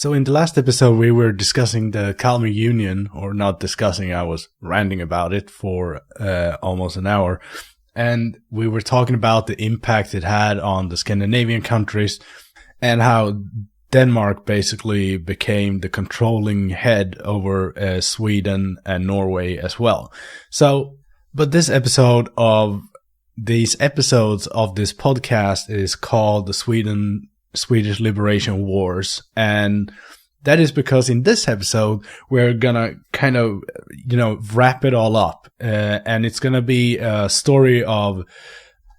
So in the last episode, we were discussing the Kalmar Union, or not discussing, I was ranting about it for almost an hour. And we were talking about the impact it had on the Scandinavian countries and how Denmark basically became the controlling head over Sweden and Norway as well. But these episodes of this podcast is called the Swedish Liberation Wars, and that is because in this episode we're gonna kind of wrap it all up, and it's gonna be a story of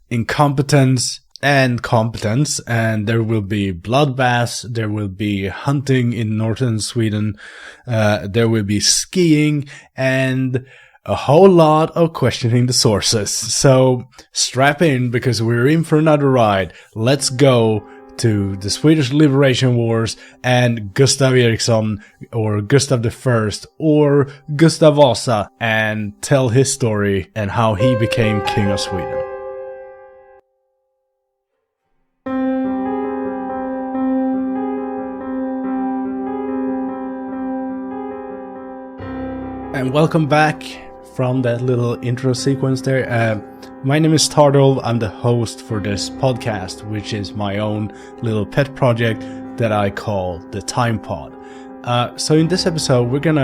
incompetence and competence, and there will be bloodbaths, there will be hunting in northern Sweden, there will be skiing, and a whole lot of questioning the sources. So strap in, because we're in for another ride. Let's go to the Swedish Liberation Wars and Gustav Eriksson, or Gustav I, or Gustav Vasa, and tell his story and how he became King of Sweden. And welcome back from that little intro sequence there. My name is Tardolf. I'm the host for this podcast, which is my own little pet project that I call the TimePod. So in this episode, we can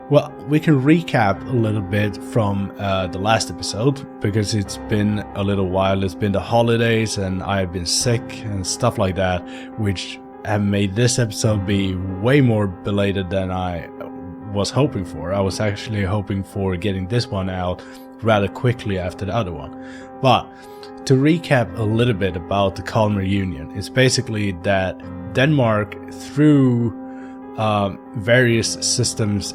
recap a little bit from the last episode, because it's been a little while. It's been the holidays and I've been sick and stuff like that, which have made this episode be way more belated than I was hoping for. I was actually hoping for getting this one out rather quickly after the other one. But to recap a little bit about the Kalmar Union, it's basically that Denmark, through various systems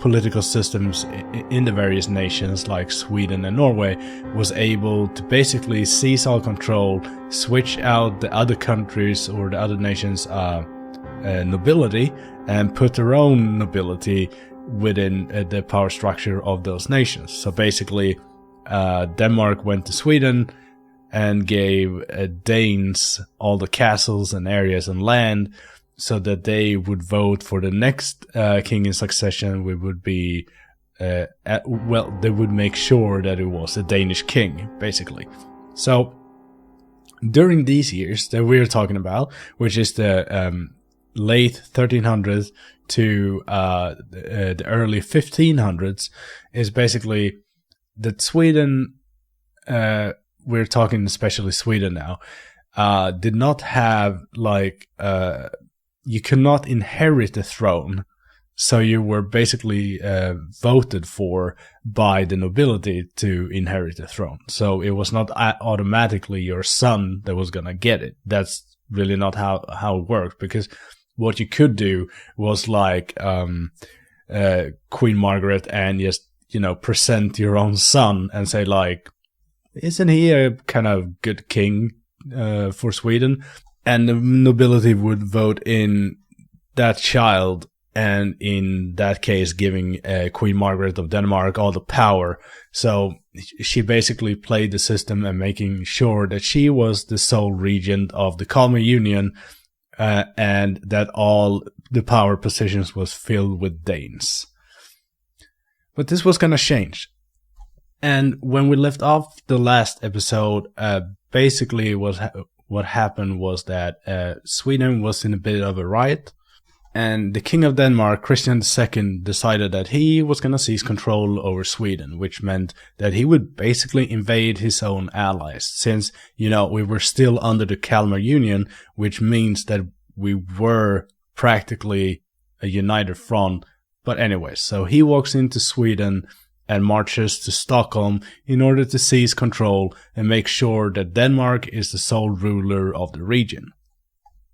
political systems in the various nations like Sweden and Norway, was able to basically seize all control, switch out the other countries or the other nations' nobility, and put their own nobility within the power structure of those nations. So basically, Denmark went to Sweden and gave Danes all the castles and areas and land, so that they would vote for the next king in succession. We would be, they would make sure that it was a Danish king, basically. So during these years that we're talking about, which is the late 1300s to the early 1500s, is basically that Sweden, we're talking especially Sweden now, did not have you could not inherit the throne. So you were basically voted for by the nobility to inherit the throne. So it was not automatically your son that was gonna get it. That's really not how it worked, because what you could do was Queen Margaret, and just, present your own son and say isn't he a kind of good king for Sweden? And the nobility would vote in that child, and in that case giving Queen Margaret of Denmark all the power. So she basically played the system and making sure that she was the sole regent of the Kalmar Union, and that all the power positions was filled with Danes. But this was going to change. And when we left off the last episode, basically what happened was that Sweden was in a bit of a riot, and the King of Denmark, Christian II, decided that he was going to seize control over Sweden, which meant that he would basically invade his own allies, since, we were still under the Kalmar Union, which means that we were practically a united front. But anyway, so he walks into Sweden and marches to Stockholm in order to seize control and make sure that Denmark is the sole ruler of the region.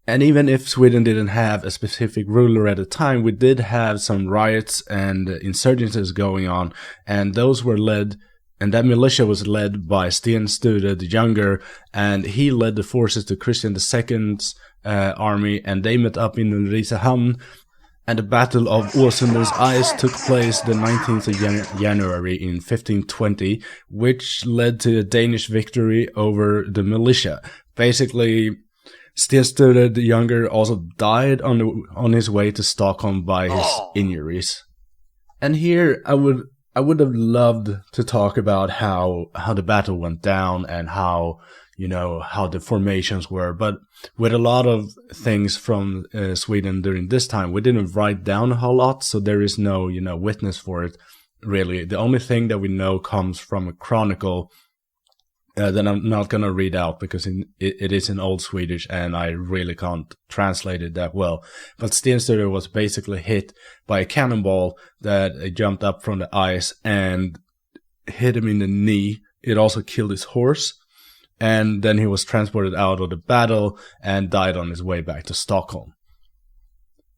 And even if Sweden didn't have a specific ruler at the time, we did have some riots and insurgencies going on, and those were led, and that militia was led by Sten Sture the Younger, and he led the forces to Christian II's army, and they met up in Ulricehamn, and the Battle of Åsunder's Ice took place the 19th of January in 1520, which led to a Danish victory over the militia. Basically, Sten Sture the Younger also died on his way to Stockholm by his injuries. And here I would have loved to talk about how the battle went down and how the formations were, but with a lot of things from Sweden during this time, we didn't write down a whole lot, so there is no witness for it really. The only thing that we know comes from a chronicle that I'm not gonna read out because it is in Old Swedish and I really can't translate it that well. But Sten Sture was basically hit by a cannonball that jumped up from the ice and hit him in the knee. It also killed his horse. And then he was transported out of the battle and died on his way back to Stockholm.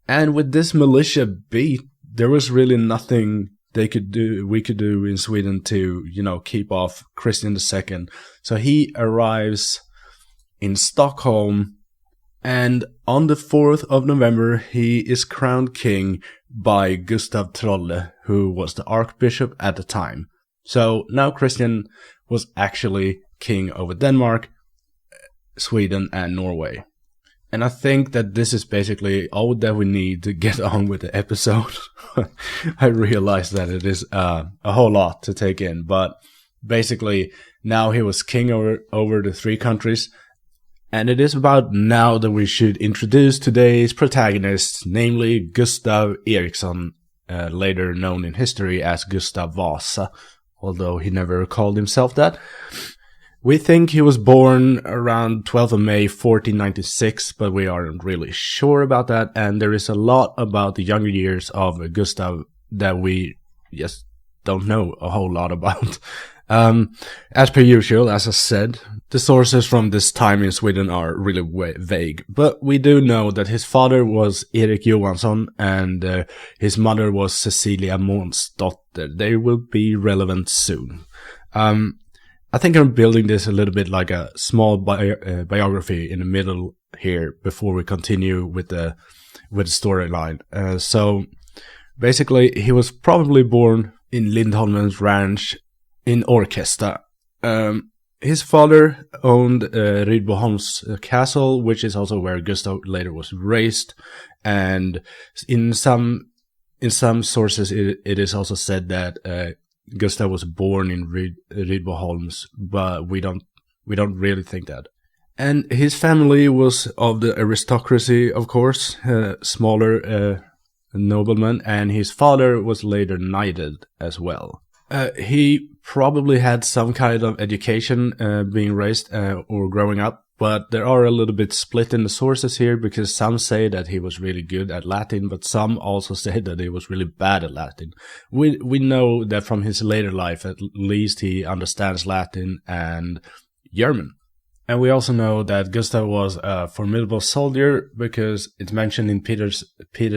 And with this militia beat, there was really nothing we could do in Sweden to, keep off Christian II. So he arrives in Stockholm, and on the 4th of November, he is crowned king by Gustav Trolle, who was the archbishop at the time. So now Christian was actually king over Denmark, Sweden, and Norway. And I think that this is basically all that we need to get on with the episode. I realize that it is a whole lot to take in, but basically now he was king over the 3 countries. And it is about now that we should introduce today's protagonist, namely Gustav Eriksson, later known in history as Gustav Vasa, although he never called himself that. We think he was born around 12th of May 1496, but we aren't really sure about that, and there is a lot about the younger years of Gustav that we just don't know a whole lot about. As per usual, as I said, the sources from this time in Sweden are really vague, but we do know that his father was Erik Johansson and his mother was Cecilia Månsdotter. They will be relevant soon. I think I'm building this a little bit like a small biography in the middle here before we continue with the storyline. So basically, he was probably born in Lindholmen's ranch in Orkesta. His father owned Rydboholms castle, which is also where Gustav later was raised. And in some sources, it is also said that Gustav was born in Rydboholms, but we don't really think that. And his family was of the aristocracy, of course, smaller nobleman, and his father was later knighted as well. He probably had some kind of education being raised or growing up, but there are a little bit split in the sources here because some say that he was really good at Latin, but some also say that he was really bad at Latin. We know that from his later life, at least he understands Latin and German. And we also know that Gustav was a formidable soldier because it's mentioned in Peter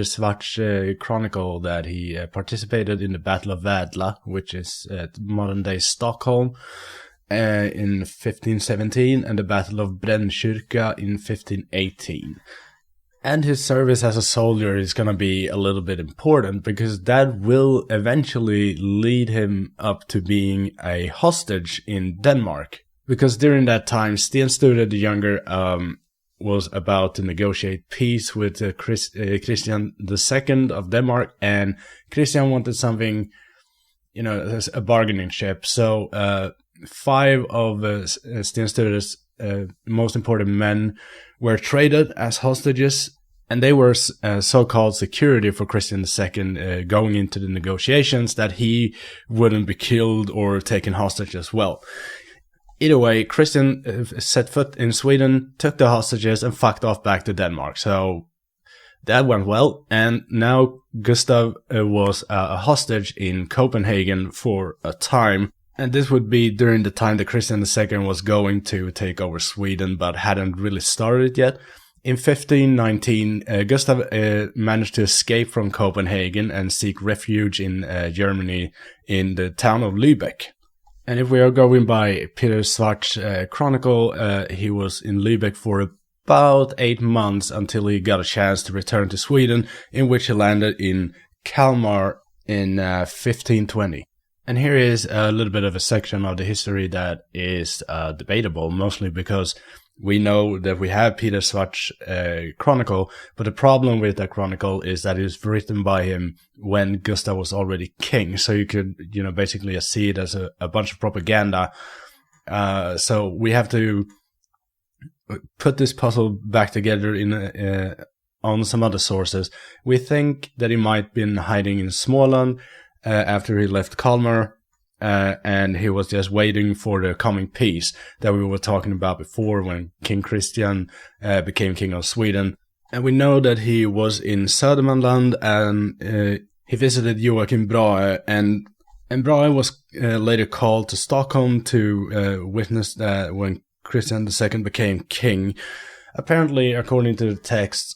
Svart's chronicle that he participated in the Battle of Vädla, which is at modern-day Stockholm, in 1517, and the Battle of Brännkyrka in 1518. And his service as a soldier is going to be a little bit important because that will eventually lead him up to being a hostage in Denmark. Because during that time, Sten Sture the Younger was about to negotiate peace with Christian II of Denmark, and Christian wanted something, a bargaining chip. So 5 of Sten Sture's most important men were traded as hostages, and they were so-called security for Christian II going into the negotiations that he wouldn't be killed or taken hostage as well. Either way, Christian set foot in Sweden, took the hostages, and fucked off back to Denmark. So that went well, and now Gustav was a hostage in Copenhagen for a time. And this would be during the time that Christian II was going to take over Sweden, but hadn't really started yet. In 1519, Gustav managed to escape from Copenhagen and seek refuge in Germany in the town of Lübeck. And if we are going by Peter Svart's chronicle, he was in Lübeck for about 8 months until he got a chance to return to Sweden, in which he landed in Kalmar in 1520. And here is a little bit of a section of the history that is debatable, mostly because we know that we have Peter Svart's chronicle, but the problem with that chronicle is that it was written by him when Gustav was already king. So you could, basically see it as a bunch of propaganda. So we have to put this puzzle back together on some other sources. We think that he might have been hiding in Småland after he left Kalmar. And he was just waiting for the coming peace that we were talking about before when King Christian became king of Sweden. And we know that he was in Södermanland and he visited Joachim Brahe, and Brahe was later called to Stockholm to witness that when Christian II became king. Apparently, according to the text,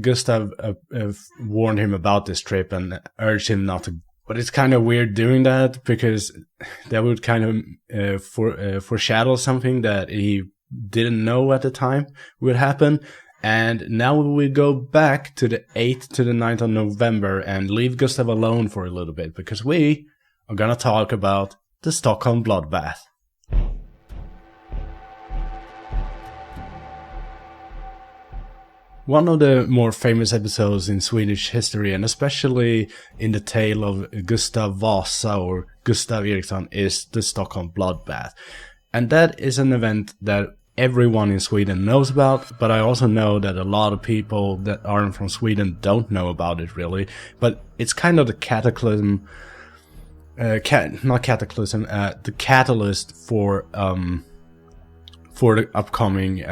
Gustav warned him about this trip and urged him not to. But it's kind of weird doing that, because that would kind of foreshadow something that he didn't know at the time would happen. And now we go back to the 8th to the 9th of November and leave Gustav alone for a little bit, because we are going to talk about the Stockholm bloodbath. One of the more famous episodes in Swedish history, and especially in the tale of Gustav Vasa or Gustav Eriksson, is the Stockholm bloodbath. And that is an event that everyone in Sweden knows about, but I also know that a lot of people that aren't from Sweden don't know about it really. But it's kind of the cataclysm, the catalyst for the upcoming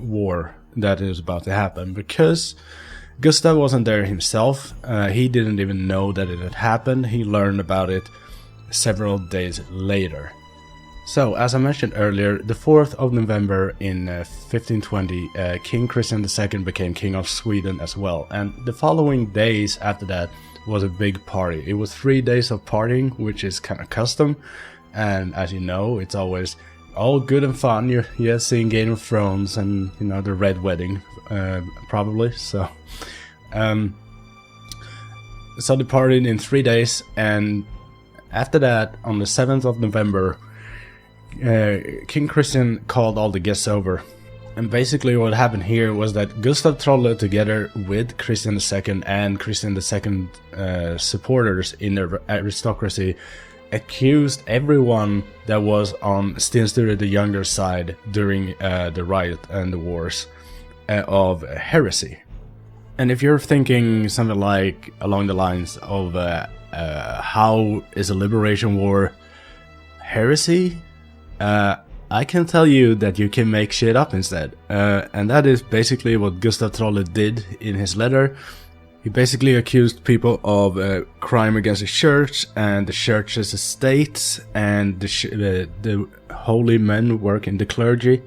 war that is about to happen, because Gustav wasn't there himself. He didn't even know that it had happened. He learned about it several days later. So, as I mentioned earlier, the 4th of November in 1520, King Christian II became king of Sweden as well. And the following days after that was a big party. It was 3 days of partying, which is kind of custom. And as you know, it's always all good and fun. You're seeing Game of Thrones and, the Red Wedding, probably. So they partied in 3 days, and after that, on the 7th of November, King Christian called all the guests over. And basically what happened here was that Gustav Trolle, together with Christian II and Christian II supporters in the aristocracy, accused everyone that was on Sten Sture the Younger side during the riot and the wars of heresy. And if you're thinking something like along the lines of how is a liberation war heresy, I can tell you that you can make shit up instead. And that is basically what Gustav Trolle did in his letter. He basically accused people of crime against the church and the church's estates, and the holy men working the clergy.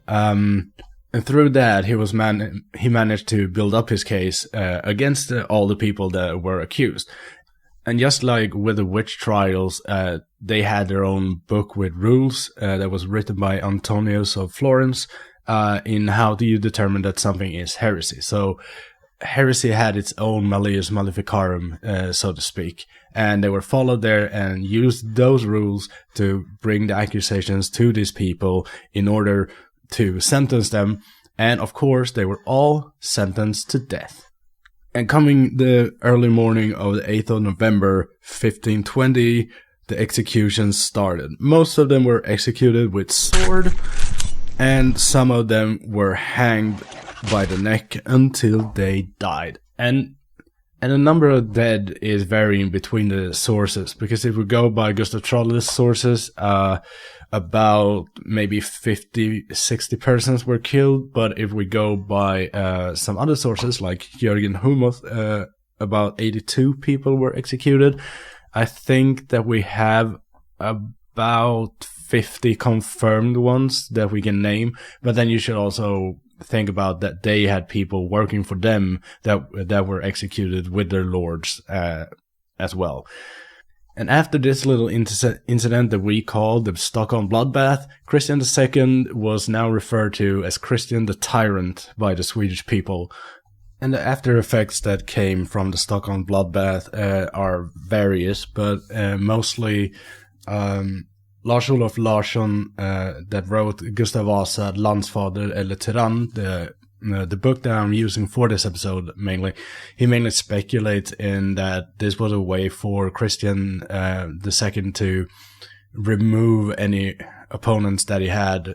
And through that, he managed to build up his case against all the people that were accused. And just like with the witch trials, they had their own book with rules that was written by Antonius of Florence in how do you determine that something is heresy. So heresy had its own Malleus Maleficarum, so to speak, and they were followed there and used those rules to bring the accusations to these people in order to sentence them. And of course, they were all sentenced to death. And coming the early morning of the 8th of November, 1520, the executions started. Most of them were executed with sword, and some of them were hanged by the neck until they died. And the number of dead is varying between the sources, because if we go by Gustav Trolle's sources, about maybe 50-60 persons were killed, but if we go by some other sources like Jörgen Humoth, about 82 people were executed. I think that we have about 50 confirmed ones that we can name, but then you should also think about that they had people working for them that were executed with their lords as well. And after this little incident that we called the Stockholm bloodbath, Christian II was now referred to as Christian the Tyrant by the Swedish people. And the after effects that came from the Stockholm bloodbath are various, but mostly Lars-Olof Larsson, that wrote Gustav Vasa, Landsfader, eller Tyrann, the book that I'm using for this episode mainly, he mainly speculates in that this was a way for Christian II to remove any opponents that he had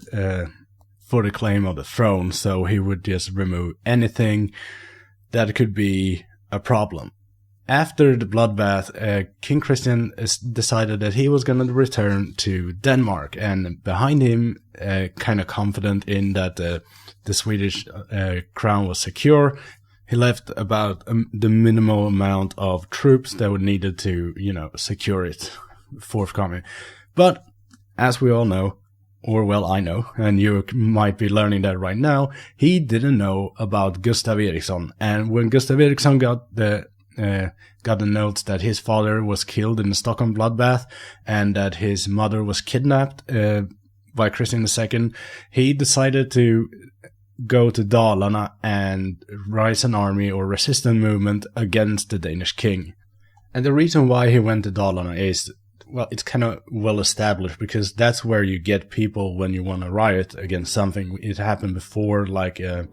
for the claim of the throne. So he would just remove anything that could be a problem. After the bloodbath, King Christian decided that he was going to return to Denmark, and behind him, kind of confident in that the Swedish crown was secure, he left about the minimal amount of troops that were needed to, secure it forthcoming. But as we all know, or well, I know, and you might be learning that right now, he didn't know about Gustav Eriksson. And when Gustav Eriksson got the notes that his father was killed in the Stockholm bloodbath and that his mother was kidnapped by Christian II, he decided to go to Dalarna and rise an army or resistance movement against the Danish king. And the reason why he went to Dalarna is, well, it's kind of well established, because that's where you get people when you want to riot against something. It happened before, like the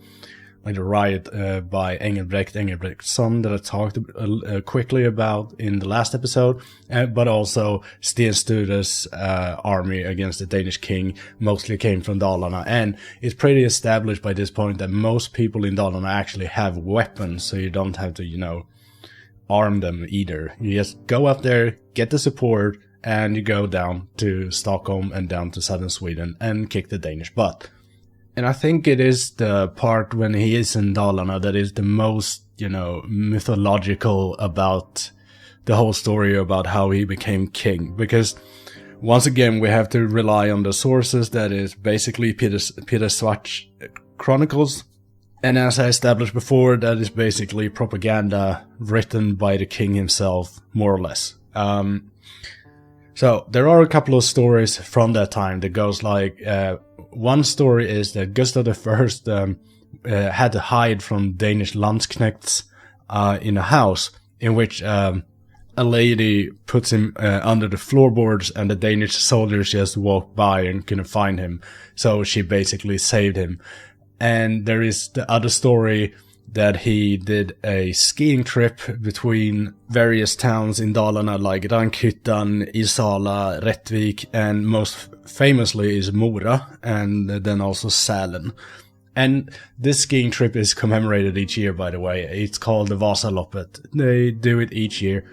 riot by Engelbrecht's son that I talked quickly about in the last episode, but also Sten Sture's army against the Danish king mostly came from Dalarna. And it's pretty established by this point that most people in Dalarna actually have weapons, so you don't have to, arm them either. You just go up there, get the support, and you go down to Stockholm and down to southern Sweden and kick the Danish butt. And I think it is the part when he is in Dalarna that is the most, mythological about the whole story about how he became king. Because once again, we have to rely on the sources, that is basically Peter Svart's Chronicles. And as I established before, that is basically propaganda written by the king himself, more or less. So there are a couple of stories from that time that goes like, one story is that Gustav I had to hide from Danish landsknechts in a house in which a lady puts him under the floorboards, and the Danish soldiers just walked by and couldn't find him. So she basically saved him. And there is the other story that he did a skiing trip between various towns in Dalarna like Rankhyttan, Isala, Rättvik, and most famously is Mora, and then also Sälen. And this skiing trip is commemorated each year, by the way. It's called the Vasaloppet. They do it each year.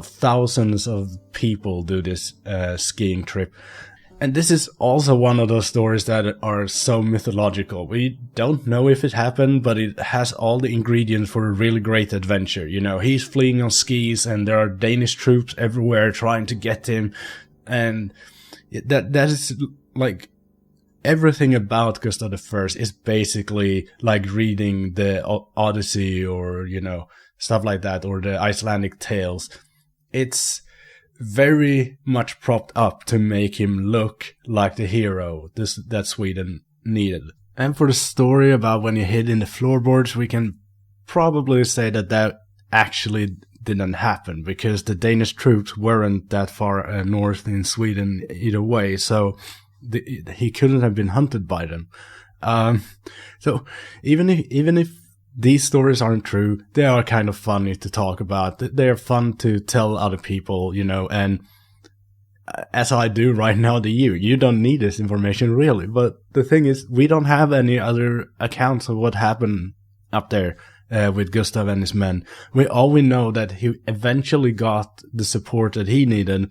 Thousands of people do this skiing trip. And this is also one of those stories that are so mythological. We don't know if it happened, but it has all the ingredients for a really great adventure. He's fleeing on skis, and there are Danish troops everywhere trying to get him. And that is like everything about Gustav I is basically like reading the Odyssey or, stuff like that, or the Icelandic tales. It's very much propped up to make him look like the hero that Sweden needed. And for the story about when he hid in the floorboards, we can probably say that actually didn't happen, because the Danish troops weren't that far north in Sweden either way, so he couldn't have been hunted by them. So even if these stories aren't true, they are kind of funny to talk about. They're fun to tell other people, and as I do right now to you. You don't need this information really, but the thing is, we don't have any other accounts of what happened up there with Gustav and his men. All we know that he eventually got the support that he needed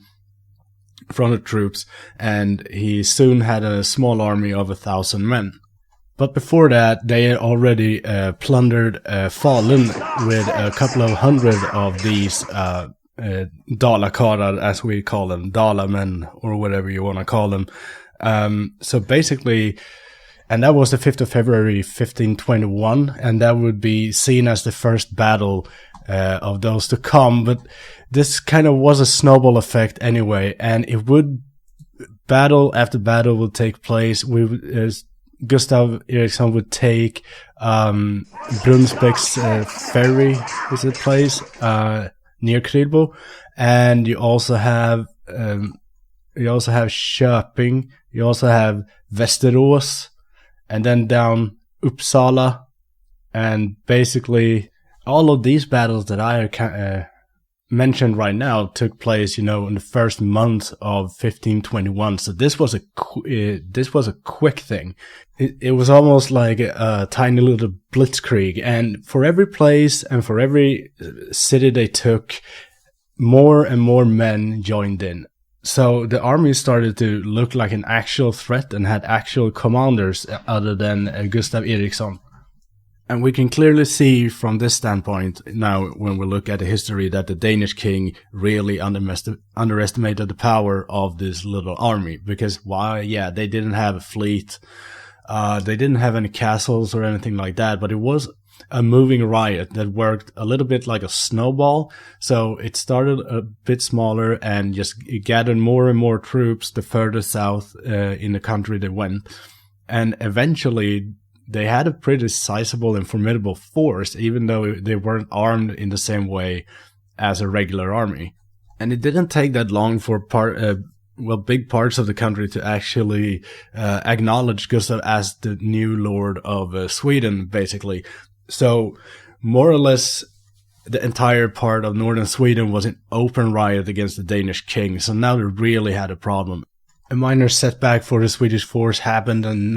from the troops, and he soon had a small army of 1,000 men. But before that, they had already plundered Falun with a couple of hundred of these Dalakarar, as we call them, Dalamen, or whatever you want to call them. So basically, and that was the 5th of February, 1521, and that would be seen as the first battle of those to come. But this kind of was a snowball effect anyway, and it would, battle after battle would take place. Gustav Eriksson would take Brunsbäck's ferry, is it place, near Krylbo, and you also have Köping, you also have Västerås, and then down Uppsala, and basically all of these battles that I mentioned right now took place, in the first month of 1521. So this was a quick thing. It was almost like a tiny little blitzkrieg, and for every place and for every city they took, more and more men joined in. So the army started to look like an actual threat and had actual commanders other than Gustav Eriksson. And we can clearly see from this standpoint now, when we look at the history, that the Danish king really underestimated the power of this little army. Because they didn't have a fleet, they didn't have any castles or anything like that, but it was a moving riot that worked a little bit like a snowball. So it started a bit smaller and just gathered more and more troops the further south in the country they went. And eventually they had a pretty sizable and formidable force, even though they weren't armed in the same way as a regular army. And it didn't take that long for big parts of the country to actually acknowledge Gustav as the new lord of Sweden, basically. So more or less the entire part of northern Sweden was in open riot against the Danish king. So now they really had a problem. A minor setback for the Swedish force happened in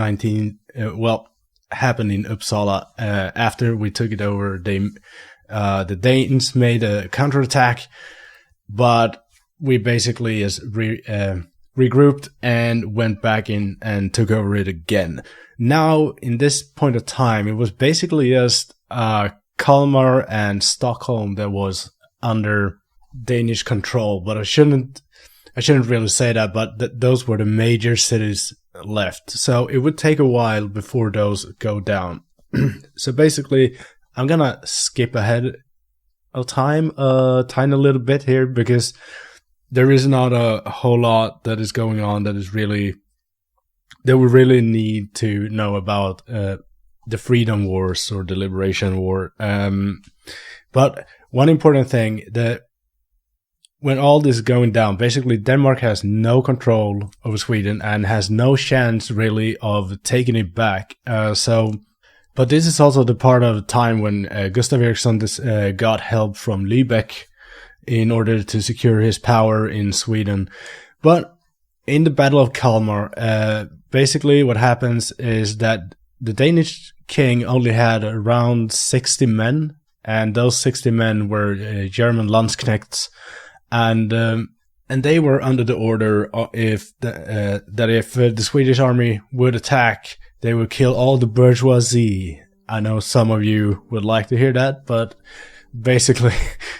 happened in Uppsala after we took it over. The Danes made a counterattack, but we basically regrouped and went back in and took over it again. Now, in this point of time, it was basically just Kalmar and Stockholm that was under Danish control, but I shouldn't really say that, but those were the major cities left. So it would take a while before those go down. So basically, I'm gonna skip ahead of time a tiny little bit here, because there is not a whole lot that is going on that we really need to know about the Freedom Wars or the Liberation War. But one important thing, that when all this is going down, basically Denmark has no control over Sweden and has no chance really of taking it back. But this is also the part of the time when Gustav Eriksson got help from Lübeck in order to secure his power in Sweden. But in the Battle of Kalmar, basically what happens is that the Danish king only had around 60 men, and those 60 men were German Landsknechts. And they were under the order that if the Swedish army would attack, they would kill all the bourgeoisie. I know some of you would like to hear that, but basically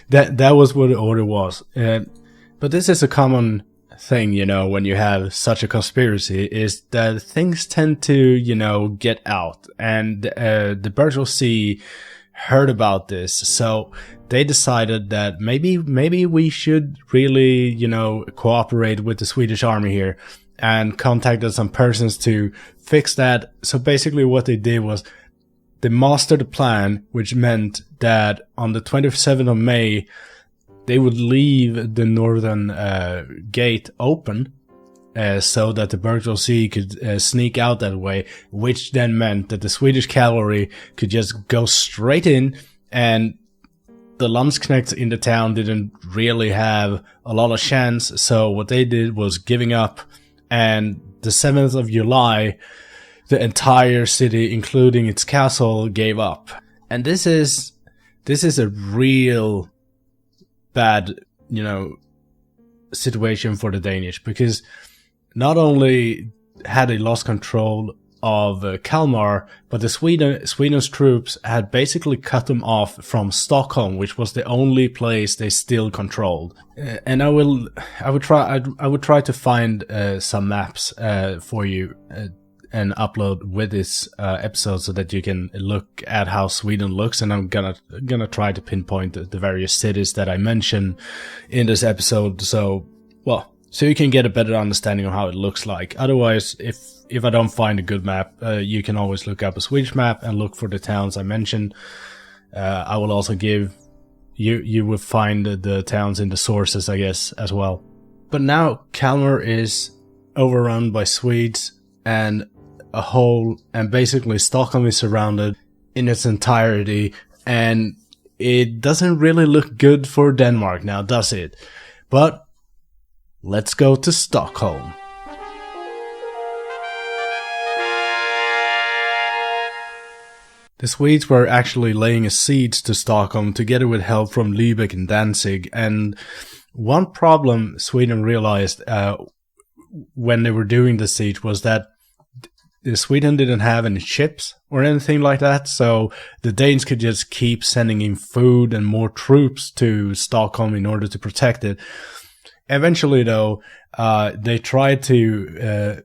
that was what the order was. But this is a common thing, when you have such a conspiracy, is that things tend to, get out. And the bourgeoisie heard about this, so they decided that maybe we should really, cooperate with the Swedish army here, and contacted some persons to fix that. So basically what they did was they mastered a plan, which meant that on the 27th of May, they would leave the northern gate open, so that the bourgeoisie could sneak out that way, which then meant that the Swedish cavalry could just go straight in, and the Landsknechts in the town didn't really have a lot of chance. So what they did was giving up, and the 7th of July, the entire city, including its castle, gave up. And this is a real bad, situation for the Danish, because not only had they lost control of Kalmar, but the Sweden's troops had basically cut them off from Stockholm, which was the only place they still controlled. And I would try to find some maps for you and upload with this episode, so that you can look at how Sweden looks. And I'm gonna try to pinpoint the various cities that I mention in this episode, so you can get a better understanding of how it looks like. Otherwise, if I don't find a good map, you can always look up a Swedish map and look for the towns I mentioned. I will also give you will find the towns in the sources, I guess, as well. But now Kalmar is overrun by Swedes, and basically Stockholm is surrounded in its entirety, and it doesn't really look good for Denmark now, does it? But let's go to Stockholm. The Swedes were actually laying a siege to Stockholm together with help from Lübeck and Danzig, and one problem Sweden realized when they were doing the siege was that Sweden didn't have any ships or anything like that, so the Danes could just keep sending in food and more troops to Stockholm in order to protect it. Eventually, though, they tried to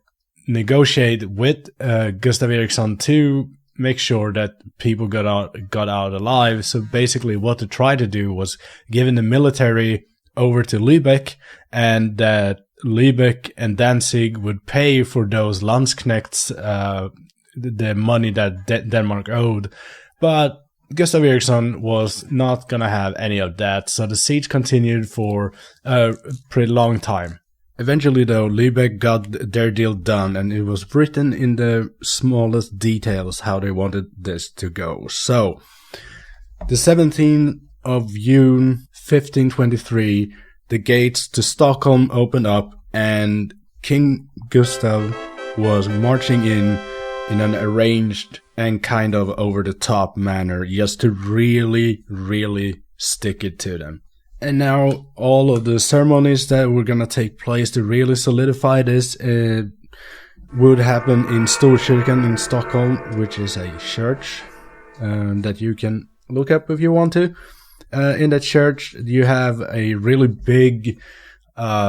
negotiate with Gustav Eriksson to make sure that people got out alive. So basically what they tried to do was giving the military over to Lübeck, and that Lübeck and Danzig would pay for those Landsknechts, the money that Denmark owed. But Gustav Eriksson was not gonna have any of that, so the siege continued for a pretty long time. Eventually, though, Lübeck got their deal done, and it was written in the smallest details how they wanted this to go. So, the 17th of June, 1523, the gates to Stockholm opened up, and King Gustav was marching in an arranged and kind of over-the-top manner, just to really, really stick it to them. And now all of the ceremonies that were going to take place to really solidify this would happen in Storkyrkan in Stockholm, which is a church that you can look up if you want to. In that church, you have a really big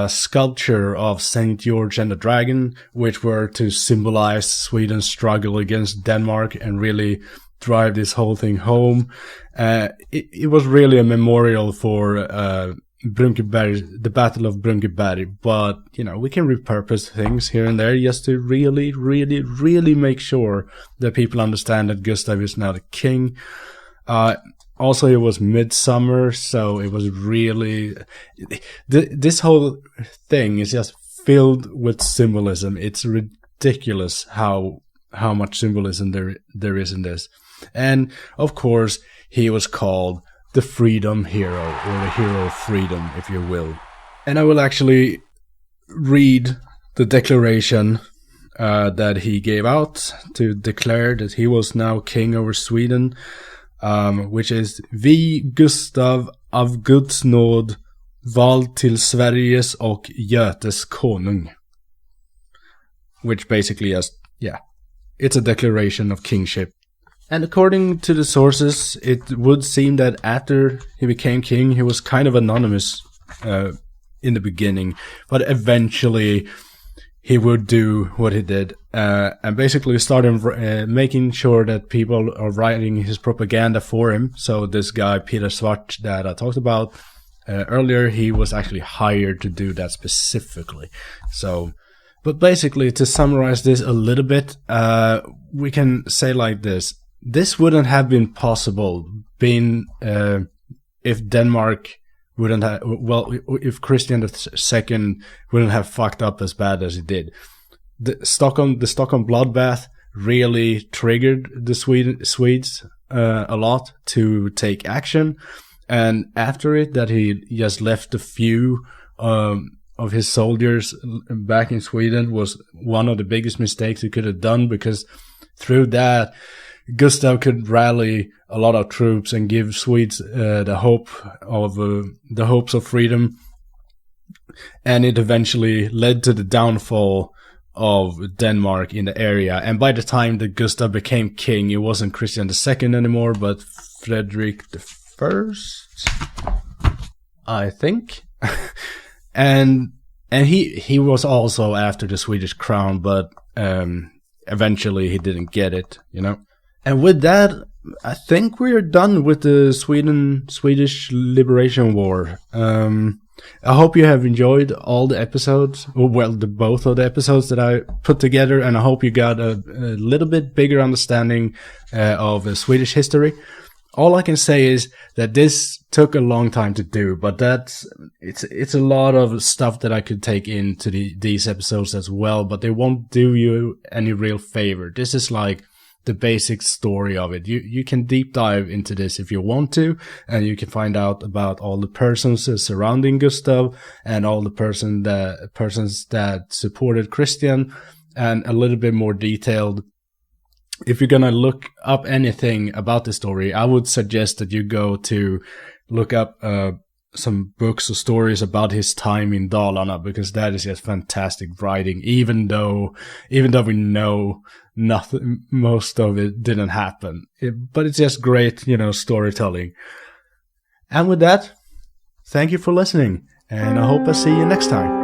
sculpture of St. George and the Dragon, which were to symbolize Sweden's struggle against Denmark and really drive this whole thing home. It was really a memorial for Brunkeberg, the Battle of Brunkeberg, but we can repurpose things here and there just to really, really, really make sure that people understand that Gustav is now the king. Also, it was midsummer, so it was really... This whole thing is just filled with symbolism. It's ridiculous how much symbolism there is in this. And, of course, he was called the Freedom Hero, or the Hero of Freedom, if you will. And I will actually read the declaration that he gave out to declare that he was now king over Sweden, which is Vi Gustav av Guds nåd vald till Sveriges och Götes konung. Which basically is, it's a declaration of kingship. And according to the sources, it would seem that after he became king, he was kind of anonymous in the beginning, but eventually he would do what he did, and basically started making sure that people are writing his propaganda for him. So this guy, Peter Svart, that I talked about earlier, he was actually hired to do that specifically. So, but basically, to summarize this a little bit, we can say like this. This wouldn't have been possible if Denmark wouldn't have, if Christian II wouldn't have fucked up as bad as he did. The Stockholm bloodbath really triggered the Swedes a lot to take action, and after it, that he just left a few of his soldiers back in Sweden was one of the biggest mistakes he could have done, because through that, Gustav could rally a lot of troops and give Swedes the hopes of freedom, and it eventually led to the downfall of Denmark in the area. And by the time that Gustav became king, it wasn't Christian II anymore, but Frederick I, I think. and he was also after the Swedish crown, but eventually he didn't get it, And with that, I think we're done with the Swedish Liberation War. I hope you have enjoyed all the episodes, both of the episodes that I put together, and I hope you got a little bit bigger understanding of Swedish history. all I can say is that this took a long time to do, but it's a lot of stuff that I could take into these episodes as well, but they won't do you any real favor. This is like the basic story of it. You can deep dive into this if you want to, and you can find out about all the persons surrounding Gustav and all the persons that supported Christian, and a little bit more detailed. If you're gonna look up anything about the story, I would suggest that you go to look up some books or stories about his time in Dalarna, because that is just fantastic writing, even though we know nothing, most of it didn't happen. But it's just great, storytelling. And with that, thank you for listening, and I hope I see you next time.